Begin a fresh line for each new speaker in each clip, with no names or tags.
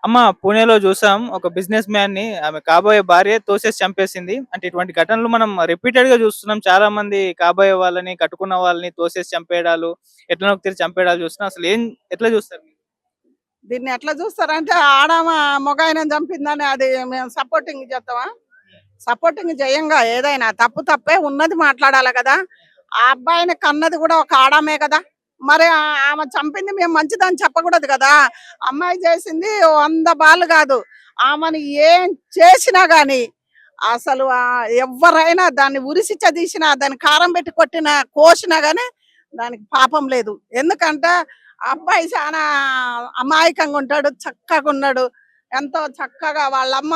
అమ్మ పూణేలో చూసాం. ఒక బిజినెస్ మ్యాన్‌ని ఆమె కాబోయే భార్య తోసేసి చంపేసింది. అంటే ఇటువంటి ఘటనలు మనం రిపీటెడ్‌గా చూస్తున్నాం. చాలా మంది కాబోయే వాళ్ళని, కట్టుకున్న వాళ్ళని తోసేసి చంపేయడాలు, ఎట్లనో ఒక తీరు చంపేయడాలు చూస్తున్నాం. ఎట్లా చూస్తారు మీరు?
దీన్ని ఎట్లా చూస్తారంటే మగాయనని చంపిందని అది మేము సపోర్టింగ్ చేస్తామా? సపోర్టింగ్ చేయంగా. ఏదైనా తప్పు తప్పే, ఉన్నది మాట్లాడాలి కదా. ఆ అబ్బాయిని కన్నది కూడా ఒక ఆడామే కదా. మరి ఆమె చంపింది మేము మంచిదని చెప్పకూడదు కదా. అమ్మాయి చేసింది 100 బాళ్ళు కాదు. ఆమెను ఏం చేసినా గాని అసలు ఎవ్వరైనా దాన్ని ఉరిసి చదీసినా, దాన్ని కారం పెట్టి కొట్టినా, కోసినా గాని దానికి పాపం లేదు. ఎందుకంటే ఆ అబ్బాయి చాలా అమాయకంగా ఉంటాడు, చక్కగా ఉన్నాడు. ఎంతో చక్కగా వాళ్ళమ్మ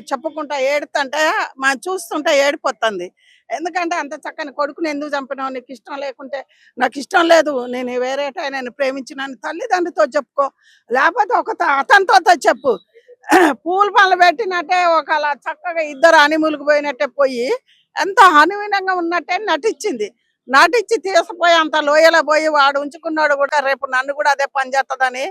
చెప్పుకుంటా ఏడుతుంటే మనం చూస్తుంటే ఏడిపోతుంది. ఎందుకంటే అంత చక్కని కొడుకుని ఎందుకు చంపినావు, నీకు ఇష్టం లేకుంటే నాకు ఇష్టం లేదు, నేను వేరేటైనా ప్రేమించినాను తల్లిదండ్రులతో చెప్పుకో, లేకపోతే అతనితో చెప్పు. పూలు పనులు పెట్టినట్టే ఒకలా చక్కగా ఇద్దరు హనీమూన్‌కి పోయినట్టే పోయి ఎంతో హనీమూనంగా ఉన్నట్టే నటించింది. నటించి తీసుకుపోయి అంత లోయలో పోయి వాడు ఉంచుకున్నాడు కూడా రేపు నన్ను కూడా అదే పని చేస్తుందని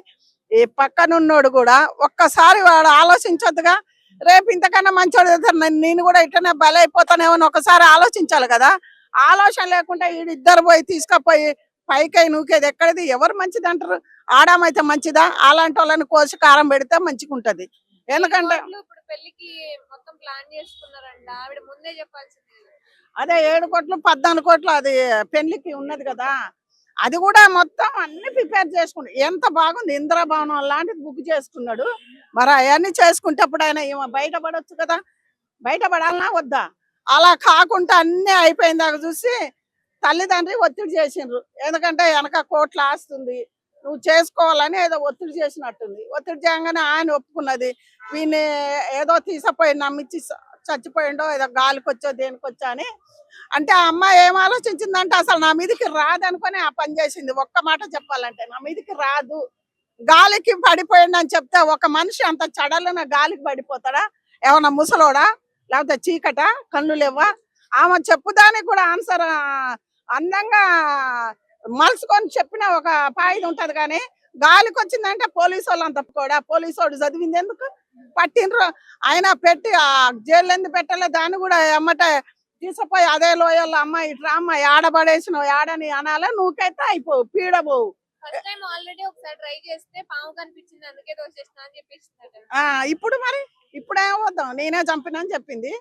ఈ పక్కనున్నోడు కూడా ఒక్కసారి వాడు ఆలోచించొద్దుగా. రేపు ఇంతకన్నా మంచోడు చేస్తాడు, నేను కూడా ఇట్లనే బలైపోతానేమో అని ఒకసారి ఆలోచించాలి కదా. ఆలోచన లేకుండా వీడిద్దరు పోయి తీసుకుపోయి పైకై నూకేది ఎక్కడిది? ఎవరు మంచిది అంటారు? ఆడామైతే మంచిదా? అలాంటి వాళ్ళని కోసి కారం పెడితే మంచిగా ఉంటది.
7
ఎందుకంటే
కోట్లు ఇప్పుడు పెళ్ళికి మొత్తం ప్లాన్ చేసుకున్నారంట. ఆవిడ ముందే చెప్పాల్సింది కదా!
అదే 7 కోట్లు 14 కోట్లు అది పెళ్లికి ఉన్నది కదా. అది కూడా మొత్తం అన్ని ప్రిపేర్ చేసుకుండు. ఎంత బాగుంది, ఇంద్రభవనం లాంటిది బుక్ చేసుకున్నాడు. మరి అవన్నీ చేసుకుంటప్పుడు ఆయన బయటపడొచ్చు కదా. బయటపడాలనా వద్దా? అలా కాకుండా అన్ని అయిపోయిన దాకా చూసి తల్లిదండ్రి ఒత్తిడి చేసిండ్రు. ఎందుకంటే వెనక కోట్ల ఆస్తుంది, నువ్వు చేసుకోవాలని ఏదో ఒత్తిడి చేసినట్టుంది. ఒత్తిడి చేయగానే ఆయన ఒప్పుకున్నది. వీడిని ఏదో తీసపోయి నమ్మించి చచ్చిపోయిండో ఏదో గాలికొచ్చో దేనికొచ్చో అని. అంటే ఆ అమ్మాయి ఏం ఆలోచించిందంటే అసలు నా మీదకి రాదనుకొని ఆ పని చేసింది. ఒక్క మాట చెప్పాలంటే నా మీదకి రాదు, గాలికి పడిపోయిండు అని చెప్తే ఒక మనిషి అంత చడలన గాలికి పడిపోతాడా? ఏమన్నా ముసలోడా? లేకపోతే చీకట కళ్ళు లేవా? ఆమె చెప్పుదానికి కూడా ఆన్సర్ అందంగా మలుసుకొని చెప్పిన ఒక పాయిది ఉంటది కానీ గాలికి వచ్చిందంటే పోలీసు వాళ్ళంత కూడా పోలీసు వాడు చదివింది ఎందుకు పట్టిండ్రు. అయినా పెట్టి ఆ జైలు ఎందుకు పెట్టలే, దాన్ని కూడా ఎమ్మటే తీసుకుపోయి అదే లోయల్లో అమ్మాయి ఇట్రా అమ్మాయి ఆడబడేసిన ఆడని అనాలే, నువ్వుకైతే అయిపోవు పీడబోవు.
ఫస్ట్ టైం ఆల్రెడీ ఒకసారి ట్రై చేస్తే పాము కనిపించింది అందుకే దోసేసిన అని చెప్పేసిందట.
ఇప్పుడు మరి ఇప్పుడేం వద్దాం, నేనే చంపినని చెప్పింది.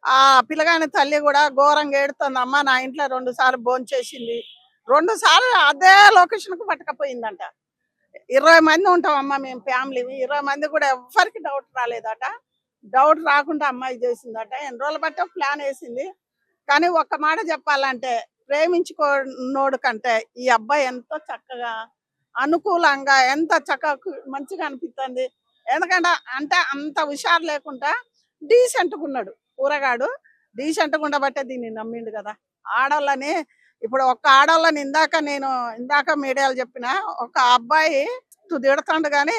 ఆ పిల్లగాని తల్లి కూడా ఘోరంగా ఏడుతుంది. అమ్మ నా ఇంట్లో 2 సార్లు భోంచేసింది, 2 సార్లు అదే లొకేషన్ కు పట్టుకపోయిందంట. 20 మంది ఉంటాం అమ్మ మేము ఫ్యామిలీ, 20 మంది కూడా ఎవ్వరికి డౌట్ రాలేదట. డౌట్ రాకుండా అమ్మాయి చేసిందట. ఎన్ని రోజులు బట్టే ప్లాన్ వేసింది. కానీ ఒక్క మాట చెప్పాలంటే ప్రేమించుకోనోడు కంటే ఈ అబ్బాయి ఎంతో చక్కగా అనుకూలంగా ఎంత చక్కగా మంచిగా అనిపిస్తుంది. ఎందుకంటే అంటే అంత హుషారు లేకుండా డీసెంట్గా ఉన్నాడు కూరగాడు. డీసెంట్గా ఉండబట్టే దీన్ని నమ్మిండు కదా. ఆడోళ్ళని ఇప్పుడు ఒక్క ఆడోళ్ళని ఇందాక మీడియాలో చెప్పిన ఒక అబ్బాయి తిడతాడు కానీ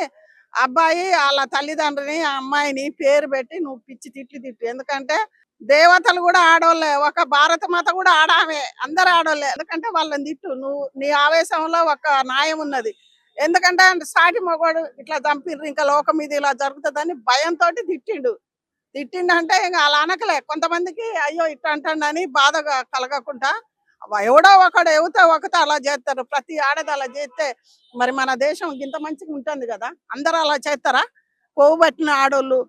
అబ్బాయి వాళ్ళ తల్లిదండ్రిని ఆ అమ్మాయిని పేరు పెట్టి నువ్వు పిచ్చి తిట్లు తిట్టు. ఎందుకంటే దేవతలు కూడా ఆడోళ్ళే, ఒక భారత మాత కూడా ఆడామే, అందరు ఆడోళ్ళే. ఎందుకంటే వాళ్ళని తిట్టు నువ్వు, నీ ఆవేశంలో ఒక న్యాయం ఉన్నది. ఎందుకంటే సాటి మగవాడు ఇట్లా చంపిర్రు, ఇంకా లోకం మీద ఇలా జరుగుతుందని భయంతో తిట్టిండంటే ఇంకా అలా అనకలే. కొంతమందికి అయ్యో ఇట్లా అంటాడని బాధగా కలగకుండా ఎవడో ఒకడు ఒకతో అలా చేస్తారు. ప్రతి ఆడది అలా చేస్తే మరి మన దేశం ఇంత మంచిగా ఉంటుంది కదా. అందరూ అలా చేస్తారా? కొవ్వు పట్టిన ఆడోళ్ళు,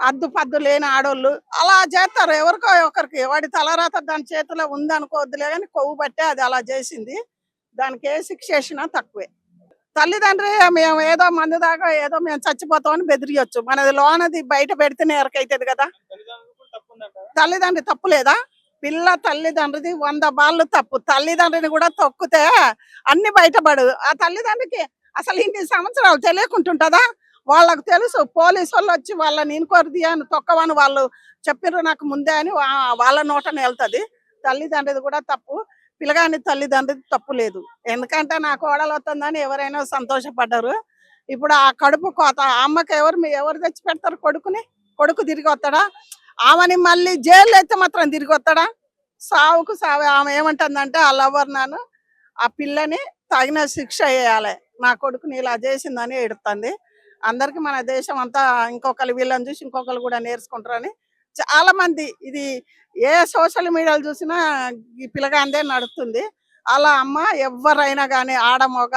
అద్దు పద్దు లేని ఆడోళ్ళు అలా చేస్తారు. ఎవరికో ఒకరికి వాడి తలరాత దాని చేతిలో ఉందనుకోవద్దులే కానీ కొవ్వు పట్టే అది అలా చేసింది. దానికి ఏ శిక్ష వేసినా తక్కువే. తల్లిదండ్రి మేము ఏదో మందు దాకా ఏదో మేము చచ్చిపోతామని బెదిరియొచ్చు, మనది లోనది బయట పెడితేనే ఎరకైతుంది కదా.
తల్లిదండ్రులకు కూడా తప్పుందంటారా?
తల్లిదండ్రి తప్పు లేదా? పిల్ల తల్లిదండ్రిది 100 బాళ్ళు తప్పు. తల్లిదండ్రిని కూడా తొక్కితే అన్ని బయటపడు. ఆ తల్లిదండ్రికి అసలు ఇన్ని సంవత్సరాలు తెలియకుంటుంటదా? వాళ్ళకు తెలుసు. పోలీసు వాళ్ళు వచ్చి వాళ్ళని ఇన్క్వైరీ అని తొక్కవని వాళ్ళు చెప్పిర్రు నాకు ముందే అని వాళ్ళ నోటనే వెళ్తుంది. తల్లిదండ్రిది కూడా తప్పు, పిల్లగాని తల్లిదండ్రిది తప్పు లేదు. ఎందుకంటే నా కోడలు వస్తుందని ఎవరైనా సంతోషపడ్డారు. ఇప్పుడు ఆ కడుపు కోత ఆ అమ్మకి ఎవరు తెచ్చి పెడతారు కొడుకుని? కొడుకు తిరిగి వస్తాడా? ఆమెని మళ్ళీ జైలు అయితే మాత్రం తిరిగి వస్తాడా? సావుకు సావే. ఆమె ఏమంటుందంటే ఆ లవర్ నాను ఆ పిల్లని తగిన శిక్ష వేయాలి, నా కొడుకుని ఇలా చేసిందని ఏడుతుంది. అందరికి మన దేశం అంతా ఇంకొకరు వీళ్ళని చూసి ఇంకొకరు కూడా నేర్చుకుంటారని చాలా మంది ఇది ఏ సోషల్ మీడియాలో చూసినా ఈ పిల్లగాందే నడుస్తుంది. అలా అమ్మ ఎవరైనా కానీ ఆడ మగ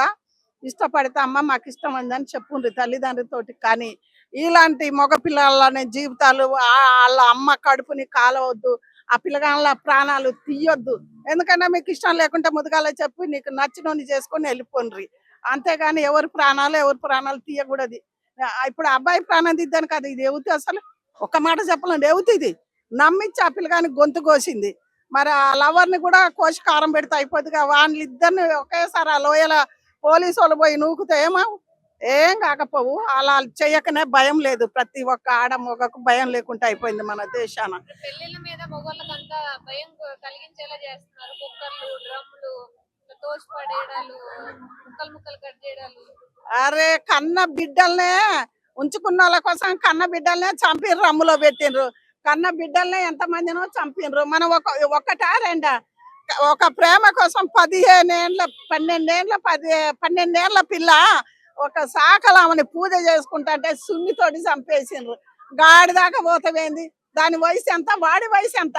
ఇష్టపడితే అమ్మ మాకు ఇష్టం ఉందని చెప్పుండ్రి తల్లిదండ్రులతోటి. కానీ ఇలాంటి మగ పిల్లలని జీవితాలు వాళ్ళ అమ్మ కడుపుని కాలవద్దు, ఆ పిల్లగాళ్ళ ప్రాణాలు తీయొద్దు. ఎందుకంటే మీకు ఇష్టం లేకుంటే ముదుగాల చెప్పి నీకు నచ్చినోని చేసుకొని వెళ్ళిపోండ్రి. అంతేగాని ఎవరి ప్రాణాలు తీయకూడదు. ఇప్పుడు అబ్బాయి ప్రాణం తీద్దాను కదా, ఇది ఎవతి అసలు ఒక్క మాట చెప్పలేండి, ఎవతి ఇది నమ్మించి ఆ పిల్లగాని గొంతు కోసింది. మరి ఆ లవర్ని కూడా కోసి కారం పెడితే అయిపోద్దిగా. వాళ్ళిద్దరిని ఒకేసారి ఆ లోయల పోలీసు వాళ్ళు పోయి నూకుతే ఏం కాకపోవు. అలా చెయ్యకనే భయం లేదు. ప్రతి ఒక్క ఆడ మొగకు భయం లేకుండా అయిపోయింది మన దేశాన.
పెళ్లిళ్ళ మీద మొగోళ్ళకంతా భయం కలిగించేలా చేస్తున్నారు. కుక్కర్లు, డ్రమ్లు, తోసి పడేయడాలు, ముక్కలు ముక్కలు కట్ చేయడాలు.
అరే కన్న బిడ్డల్నే ఉంచుకున్న వాళ్ళ కోసం కన్న బిడ్డల్నే చంపిర్రు, రమ్ములో పెట్టిండ్రు. కన్న బిడ్డల్నే ఎంతమందినో చంపిన్రు. మనం ఒకటా రెండా? ఒక ప్రేమ కోసం 12 ఏళ్ల పిల్ల ఒక సాకలామని పూజ చేసుకుంటా అంటే సున్నితోటి చంపేసిండ్రు. గాడి దాకా పోతవేంది? దాని వయసు ఎంత, వాడి వయసు ఎంత?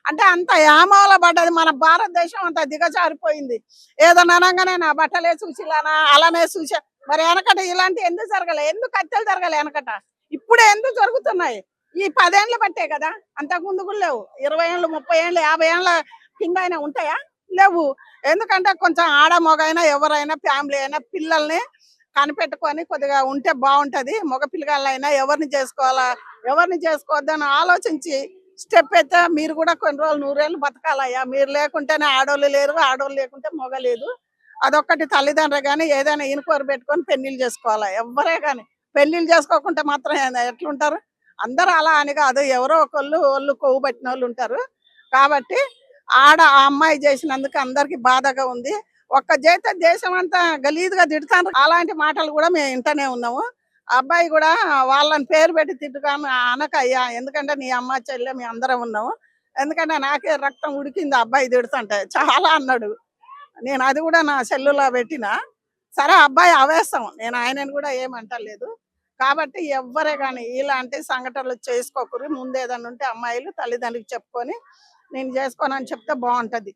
అంటే అంత యామోల పడ్డది మన భారతదేశం, అంత దిగజారిపోయింది. ఏదన్నా అనగానే నా బట్టలే చూసిలానా అలానే చూసా. మరి వెనకట ఇలాంటి ఎందుకు జరగలే? ఎందుకు హత్యలు జరగలే వెనకట? ఇప్పుడే ఎందుకు జరుగుతున్నాయి? ఈ 10 ఏళ్ళు బట్టే కదా, అంతకు ముందు కూడా లేవు. 20 ఏళ్ళు, 30 ఏళ్ళు, 50 ఏళ్ళ కింద అయినా ఉంటాయా? లేవు. ఎందుకంటే కొంచెం ఆడ మగైనా ఎవరైనా ఫ్యామిలీ అయినా పిల్లల్ని కనిపెట్టుకొని కొద్దిగా ఉంటే బాగుంటది. మగ పిల్లగాళ్ళైనా ఎవరిని చేసుకోవాలా ఎవరిని చేసుకోవద్దని ఆలోచించి స్టెప్ అయితే మీరు కూడా కొన్ని రోజులు 100 ఏళ్ళు బతకాలయ్యా. మీరు లేకుంటేనే ఆడోళ్ళు లేరు, ఆడోళ్ళు లేకుంటే మొగ లేదు. అదొక్కటి తల్లిదండ్రులు కానీ ఏదైనా ఇనుకోరు పెట్టుకొని పెళ్లిళ్ళు చేసుకోవాలా. ఎవ్వరే కానీ పెళ్లిళ్ళు చేసుకోకుంటే మాత్రం ఎట్లుంటారు? అందరూ అలా అని కాదు, ఎవరో ఒకళ్ళు వాళ్ళు కొవ్వు పట్టిన వాళ్ళు ఉంటారు. కాబట్టి ఆ అమ్మాయి చేసినందుకు అందరికి బాధగా ఉంది. ఒక్క చేత దేశం అంతా గలీజ్గా తిడతాను. అలాంటి మాటలు కూడా మేము వింటూనే ఉన్నాము. ఆ అబ్బాయి కూడా వాళ్ళని పేరు పెట్టి తిట్టుగాను అనకయ్యా, ఎందుకంటే నీ అమ్మ చెల్లె మీ అందరం ఉన్నాము. ఎందుకంటే నాకే రక్తం ఉడికింది ఆ అబ్బాయి తిడుతుంటే చాలా అన్నాడు. నేను అది కూడా నా సెల్లులో పెట్టిన. సరే అబ్బాయి అవేస్తాం, నేను ఆయనను కూడా ఏమంటలేదు. కాబట్టి ఎవ్వరే కానీ ఇలాంటి సంఘటనలు చేసుకోకూరి. ముందు ఏదైనా ఉంటే అమ్మాయిలు తల్లిదండ్రులకు చెప్పుకొని నేను చేసుకోనని చెప్తే బాగుంటది.